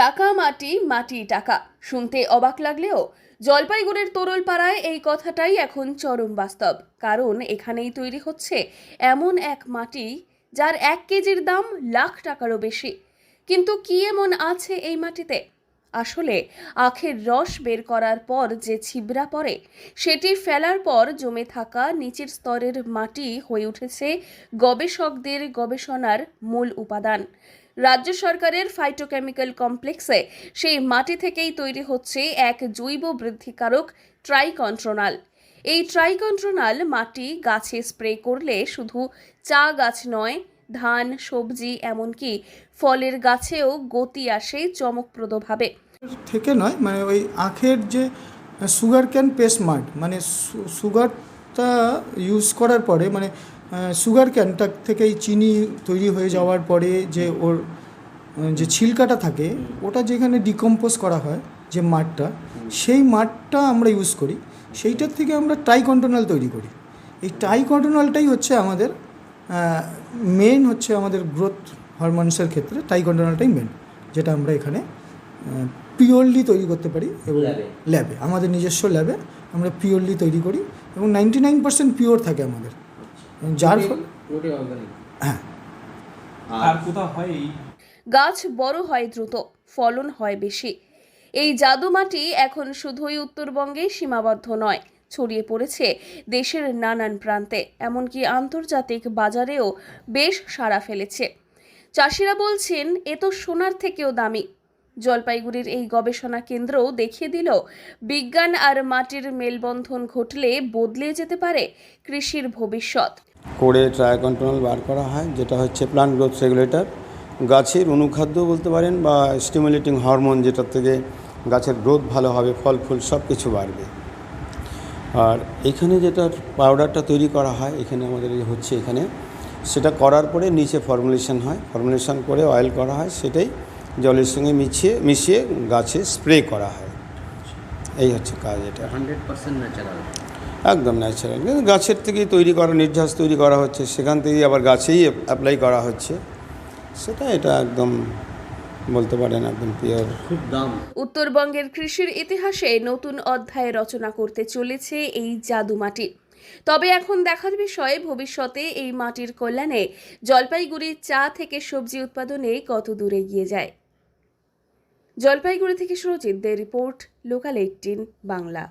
টাকা মাটি, মাটি টাকা শুনতে অবাক লাগলেও জলপাইগুড়ির তোরলপাড়ায় এই কথাটাই এখন চরম বাস্তব। কারণ এখানেই তৈরি হচ্ছে এমন এক মাটি যার 1 কেজির দাম লাখ টাকারও বেশি। কিন্তু কি এমন আছে এই মাটিতে? আসলে আখের রস বের করার পর যে ছিবড়া পড়ে, সেটি ফেলার পর জমে থাকা নিচের স্তরের মাটি হয়ে উঠেছে গবেষকদের গবেষণার মূল উপাদান। রাজ্য সরকারের ফাইটোকেমিক্যাল কমপ্লেক্সে সেই মাটি থেকেই তৈরি হচ্ছে এক জৈব বৃদ্ধিকারক ট্রাইকন্ট্রোনাল। এই ট্রাইকন্ট্রোনাল মাটি গাছে স্প্রে করলে শুধু চা গাছ নয়, ধান, সবজি, এমনকি ফলের গাছেও গতি আসে চমকপ্রদভাবে। থেকে নয়, মানে ওই আখের যে সুগার ক্যান পেস্ট মাড, মানে সুগারটা ইউজ করার পরে, মানে সুগার ক্যানটা থেকেই চিনি তৈরি হয়ে যাওয়ার পরে যে ওর যে ছিলকাটা থাকে, ওটা যেখানে ডিকম্পোজ করা হয়, যে মাডটা, সেই মাডটা আমরা ইউজ করি। সেইটার থেকে আমরা ট্রাইকন্ট্রোনাল তৈরি করি। এই ট্রাইকন্ট্রোনালটাই হচ্ছে আমাদের মেন, হচ্ছে আমাদের গ্রোথ হরমোনসের ক্ষেত্রে ট্রাইকন্ট্রোনালটাই মেন, যেটা আমরা এখানে পিওরলি তৈরি করতে পারি। এবং ল্যাবে, আমাদের নিজস্ব ল্যাবে আমরা পিওরলি তৈরি করি এবং 99% পিওর থাকে আমাদের, যার ফলে হ্যাঁ। আর কোথাও হয় গাছ বড় হয় দ্রুত, ফলন হয় বেশি। এই জাদু মাটি এখন শুধুই উত্তরবঙ্গে সীমাবদ্ধ নয়, ছড়িয়ে পড়েছে দেশের নানান প্রান্তে, এমনকি আন্তর্জাতিক বাজারেও বেশ সাড়া ফেলেছে। চাষিরা বলছেন এ তো সোনার থেকেও দামি। জলপাইগুড়ির এই গবেষণা কেন্দ্রও দেখিয়ে দিল বিজ্ঞান আর মাটির মেলবন্ধন ঘটলে বদলে যেতে পারে কৃষির ভবিষ্যৎ। করে ট্রাইকন্ট্রোনাল বার করা হয়, যেটা হচ্ছে প্লান্ট গ্রোথ রেগুলেটর, গাছের অনুখাদ্য বলতে পারেন, বা স্টিমুলেটিং হরমোন, যেটার থেকে গাছের গ্রোথ ভালো হবে, ফল ফুল সব কিছু বাড়বে। আর এখানে যেটা পাউডারটা তৈরি করা হয়, এখানে আমাদের হচ্ছে এখানে সেটা করার পরে নিচে ফর্মুলেশন হয়, ফর্মুলেশন করে অয়েল করা হয়, সেটাই জলের সঙ্গে মিশিয়ে গাছে স্প্রে করা হয়। এই হচ্ছে কাজ। এটা 100% ন্যাচারাল, একদম ন্যাচারাল, কিন্তু গাছের থেকেই তৈরি করা, নির্যাস তৈরি করা হচ্ছে, সেখান থেকেই আবার গাছেই অ্যাপ্লাই করা হচ্ছে, সেটা এটা একদম বলতে পারেন একদম পিওর। খুব দাম। উত্তরবঙ্গের কৃষির ইতিহাসে নতুন অধ্যায় রচনা করতে চলেছে এই জাদু মাটি। তবে এখন দেখার বিষয় ভবিষ্যতে এই মাটির কল্যাণে জলপাইগুড়ির চা থেকে সবজি উৎপাদনে কত দূর এগিয়ে যায়। জলপাইগুড়ি থেকে সুরজিৎ দে রিপোর্ট, লোকাল 18 বাংলা।